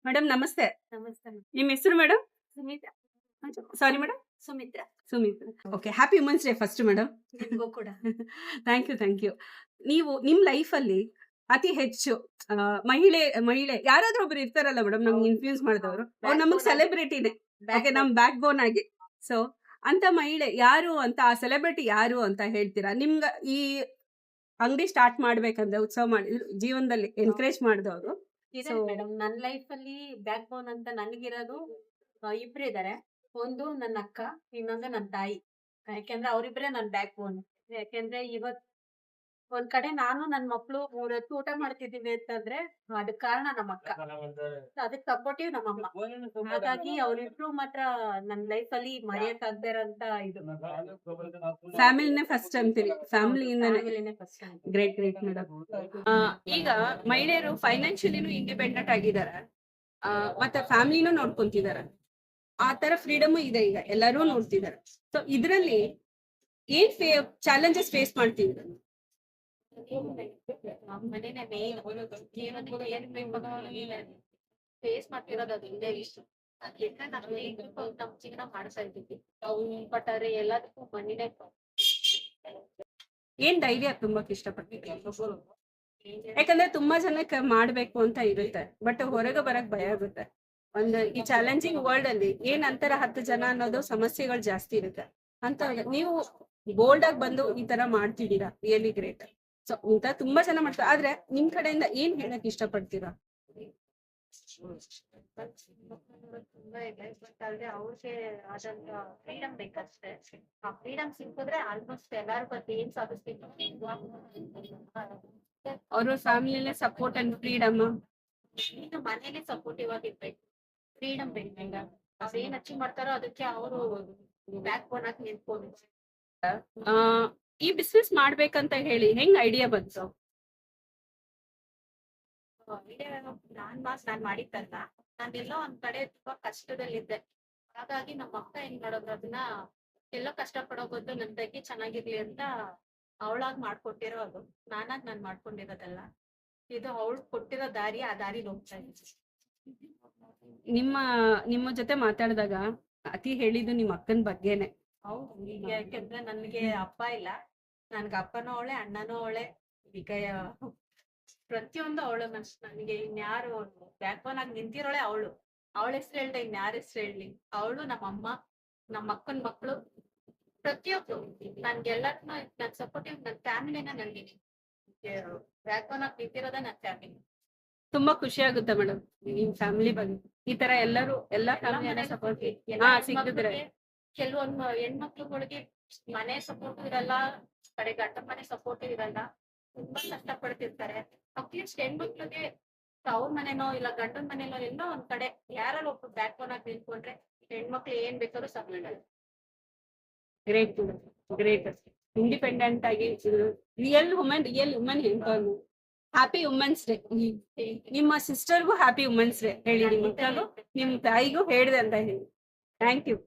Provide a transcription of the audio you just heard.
Madam ನಮಸ್ತೆ. ನಮಸ್ತೆ ನಿಮ್ಮ ಹೆಸರು madam? Sumitra. Sorry madam? Sumitra. Sumitra. Okay, happy women's day first madam. ನಿಮಗೂ ಕೂಡ. Thank you. ನೀವು ನಿಮ್ಮ ಲೈಫಲ್ಲಿ ಅತಿ ಹೆಚ್ಚು ಮಹಿಳೆ ಮಹಿಳೆ ಯಾರಾದ್ರೂ ಒಬ್ರು ಇರ್ತಾರಲ್ಲ ಮೇಡಮ್, ನಮ್ಗೆ ಇನ್ಫ್ಲೂಯೆನ್ಸ್ ಮಾಡಿದವರು, ಅವ್ರು ನಮಗೆ ಸೆಲೆಬ್ರಿಟಿನೇ. ಓಕೆ, ನಮ್ ಬ್ಯಾಕ್ ಬೋನ್ ಆಗಿ. ಸೊ ಅಂತ ಮಹಿಳೆ ಯಾರು ಅಂತ, ಆ ಸೆಲೆಬ್ರಿಟಿ ಯಾರು ಅಂತ ಹೇಳ್ತೀರಾ? ನಿಮ್ಗ ಈ ಅಂಗಡಿ ಸ್ಟಾರ್ಟ್ ಮಾಡ್ಬೇಕಂದ್ರೆ, ಉತ್ಸವ ಮಾಡಿ ಜೀವನದಲ್ಲಿ ಎನ್ಕರೇಜ್ ಮಾಡಿದವರು? ಇದೆ ಮೇಡಮ್, ನನ್ನ ಲೈಫ್ ಅಲ್ಲಿ ಬ್ಯಾಕ್ ಬೋನ್ ಅಂತ ನನಗಿರೋದು ಇಬ್ರು ಇದಾರೆ. ಒಂದು ನನ್ನ ಅಕ್ಕ, ಇನ್ನೊಂದು ನನ್ನ ತಾಯಿ. ಯಾಕೆಂದ್ರೆ ಅವರಿಬ್ರೆ ನನ್ನ ಬ್ಯಾಕ್ ಬೋನ್. ಯಾಕೆಂದ್ರೆ ಇವತ್ ಒಂದ್ ಕಡೆ ನಾನು ನನ್ನ ಮಕ್ಳು 3 ಹೊತ್ತು ಊಟ ಮಾಡ್ತಿದೀವಿ ಅಂತಂದ್ರೆ ಅದಕ್ ಕಾರಣ ನಮ್ಮ ಅಕ್ಕ, ಅದಕ್ ಸಪೋರ್ಟಿವ್ ನಮ್ಮಮ್ಮ. ಹಾಗಾಗಿ ಅವ್ರಿಬ್ರು ಮಾತ್ರ ನನ್ನ ಲೈಫ್ ಅಲ್ಲಿ ಮರೆಯಕ್ಕಾಗದೇ ಇರೋಂತ ಇದು. ಫ್ಯಾಮಿಲಿನೇ ಫಸ್ಟ್ ಅಂತೀರಿ? ಫ್ಯಾಮಿಲಿಯಿಂದನೇ. ಫ್ಯಾಮಿಲಿನೇ ಫಸ್ಟ್. Great madam. ಈಗ ಮಹಿಳೆಯರು ಫೈನಾನ್ಷಿಯಲಿನೂ ಇಂಡಿಪೆಂಡೆಂಟ್ ಆಗಿದ್ದಾರೆ, ಮತ್ತೆ ಫ್ಯಾಮಿಲಿನೂ ನೋಡ್ಕೊಂತಿದ್ದಾರೆ. ಆ ತರ ಫ್ರೀಡಮ್ ಇದೆ, ಈಗ ಎಲ್ಲರೂ ನೋಡ್ತಿದ್ದಾರೆ. ಸೊ ಇದ್ರಲ್ಲಿ ಏನ್ ಚಾಲೆಂಜಸ್ ಫೇಸ್ ಮಾಡ್ತಿದ್ರು? ಮನೇನೆ ಮೇನ್ ಜೀವನಕ್ಕೆ ಏನ್ ಬೇಕು ಫೇಸ್ ಮಾಡ್ತಿರೋದು ಅದು ಇದೇ ವಿಷಯ. ಅದ್ರಿಂದ ನಾವು ನಮ್ ಜೀವನ ಮಾಡ್ತಾ ಇದ್ದೀವಿ. ಬಟ್ ಆದ್ರೆ ಎಲ್ಲದಕ್ಕೂ ಮನೇನೆ. ಏನ್ ಧೈರ್ಯ ತುಂಬಾಕ್ ಇಷ್ಟಪಡ್ತಿದ್ರಿ? ಯಾಕಂದ್ರೆ ತುಂಬಾ ಜನಕ್ಕೆ ಮಾಡ್ಬೇಕು ಅಂತ ಇರುತ್ತೆ, ಬಟ್ ಹೊರಗೆ ಬರಕ್ ಭಯ ಆಗುತ್ತೆ. ಒಂದು ಈ ಚಾಲೆಂಜಿಂಗ್ ವರ್ಲ್ಡ್ ಅಲ್ಲಿ ಏನ್ ಅಂತರ 10 ಜನ ಅನ್ನೋದು ಸಮಸ್ಯೆಗಳು ಜಾಸ್ತಿ ಇರುತ್ತೆ. ಅಂತ ನೀವು ಬೋಲ್ಡ್ ಆಗಿ ಬಂದು ಈ ತರ ಮಾಡ್ತಿದ್ದೀರಾ, ರಿಯಲಿ ಗ್ರೇಟ್. ಸೊ ಇಂತ ತುಂಬಾ ಜನ ಮಾಡ್ತಾರೆ, ಆದ್ರೆ ನಿಮ್ ಕಡೆಯಿಂದ ಏನ್ ಹೇಳಕ್ ಇಷ್ಟಪಡ್ತೀರಾ? ತುಂಬಾ ಇದೆ, ಬಟ್ ಆದ್ರೆ ಅವ್ರಿಗೆ ಆದಂತ ಫ್ರೀಡಮ್ ಬೇಕಷ್ಟೇ. ಆ ಫ್ರೀಡಮ್ ಸಿಕ್ಕಿದ್ರೆ ಆಲ್ಮೋಸ್ಟ್ ಎಲ್ಲಾರು ಬಂದು ಏನ್ ಸಾಧಿಸ್ಬೇಕು. ಅವ್ರ ಫ್ಯಾಮಿಲಿನೇ ಸಪೋರ್ಟ್ ಅಂಡ್ ಫ್ರೀಡಮ್. ಇನ್ನು ಮನೇಲಿ ಸಪೋರ್ಟಿವ್ ಆಗಿರ್ಬೇಕು, ಫ್ರೀಡಮ್ ಬೇಕು. ಅದೇನ್ ಅಚೀವ್ ಮಾಡ್ತಾರೋ ಅದಕ್ಕೆ ಅವರು ಬ್ಯಾಕ್ ಬೋನ್ ಆಗಿ ನಿಂತ್ಕೊಂಡು. ಈ ಬಿಸ್ನೆಸ್ ಮಾಡ್ಬೇಕಂತ ಹೇಳಿ ಹೆಂಗ್ ಐಡಿಯಾ ಬಂತು? ನಾನ್ ಮಾಡಿದ್ದಲ್ಲ, ನಾನೆಲ್ಲೋ ಒಂದ್ ಕಡೆ ತುಂಬಾ ಕಷ್ಟದಲ್ಲಿದ್ದೆ. ಹಾಗಾಗಿ ನಮ್ಮ ಅಕ್ಕ ಏನ್ ಮಾಡೋದು, ಅದನ್ನ ಎಲ್ಲೋ ಕಷ್ಟ ಪಡೋ ಬದಲು ನನ್ ಬಗ್ಗೆ ಚೆನ್ನಾಗಿರ್ಲಿ ಅಂತ ಅವಳಾಗ್ ಮಾಡ್ಕೊಟ್ಟಿರೋ ಅದು. ನಾನಾಗ್ ನಾನ್ ಮಾಡ್ಕೊಂಡಿರೋದಲ್ಲ. ಇದು ಅವಳು ಕೊಟ್ಟಿರೋ ದಾರಿ, ಆ ದಾರಿಲಿ ಹೋಗ್ತಾ ಇದ್ದೀನಿ. ನಿಮ್ಮ ಜೊತೆ ಮಾತಾಡಿದಾಗ ಅತಿ ಹೇಳಿದ್ದು ನಿಮ್ಮ ಅಕ್ಕನ ಬಗ್ಗೆನೆ. ಹೌದು, ಯಾಕೆಂದ್ರೆ ನನ್ಗೆ ಅಪ್ಪ ಇಲ್ಲ. ನನ್ಗೆ ಅಪ್ಪನೂ ಅವಳೆ, ಅಣ್ಣನೂ ಅವಳೆ. ಈಗ ಪ್ರತಿಯೊಂದು ಅವಳು. ನನಗೆ ಇನ್ಯಾರು ಬ್ಯಾಕ್ ಬೋನ್ ಆಗಿ ನಿಂತಿರೋಳೆ ಅವಳು. ಅವಳ ಹೆಸರು ಹೇಳ್ದೆ ಇನ್ಯಾರ ಹೆಸರು ಹೇಳಿ. ಅವಳು, ನಮ್ಮಮ್ಮ, ನಮ್ಮ ಅಕ್ಕನ ಮಕ್ಕಳು, ಪ್ರತಿಯೊಬ್ರು ನನ್ಗೆಲ್ಲರನ್ನ ನನ್ ಸಪೋರ್ಟಿವ್. ನನ್ನ ಫ್ಯಾಮಿಲಿನ ನನ್ಗೆ ಬ್ಯಾಕ್ ಬೋನ್ ಆಗಿ ನಿಂತಿರೋದ ನನ್ನ ಫ್ಯಾಮಿಲಿ. ತುಂಬಾ ಖುಷಿ ಆಗುತ್ತೆ ಮೇಡಮ್ ನಿಮ್ ಫ್ಯಾಮಿಲಿ ಬಗ್ಗೆ ಈ ತರ ಎಲ್ಲಾ ಫ್ಯಾಮಿಲಿ ಸಪೋರ್ಟ್ ಸಿಕ್ಕಿದ್ರೆ. ಕೆಲವೊಂದು ಹೆಣ್ಮಕ್ಳುಗಳಿಗೆ ಮನೆ ಸಪೋರ್ಟ್ ಇರಲ್ಲ, ಕಡೆ ಗಂಡ ಮನೆ ಸಪೋರ್ಟ್ ಇರಲ್ಲ, ತುಂಬಾ ಕಷ್ಟ ಪಡ್ತಿರ್ತಾರೆ. ಅಟ್ಲೀಸ್ಟ್ ಹೆಣ್ಮಕ್ಳಿಗೆ ಅವ್ರ ಮನೆನೋ ಇಲ್ಲ ಗಂಡನ ಮನೆನೋ ಎಲ್ಲೋ ಒಂದ್ ಕಡೆ ಯಾರು ಒಬ್ರು ಬ್ಯಾಕ್ ಬೋನ್ ಆಗಿ ನಿಂತ್ಕೊಂಡ್ರೆ ಹೆಣ್ಮಕ್ಳು ಏನ್ ಬೇಕಾದ್ರೂ ಸಪೋರ್ಟ್. Great great. ಇಂಡಿಪೆಂಡೆಂಟ್ ಆಗಿ ರಿಯಲ್ ವುಮೆನ್ ಹೆಣ್ಕೊಂಡು ಹ್ಯಾಪಿ ವುಮೆನ್ಸ್ ಡೇ. ನಿಮ್ಮ ಸಿಸ್ಟರ್ಗೂ ಹ್ಯಾಪಿ ವುಮೆನ್ಸ್ ಡೇ ಹೇಳಿ, ನಿಮ್ಮ ತಾಯಿಗೂ ಹೇಳಿದೆ ಅಂತ ಹೇಳಿ. Thank you.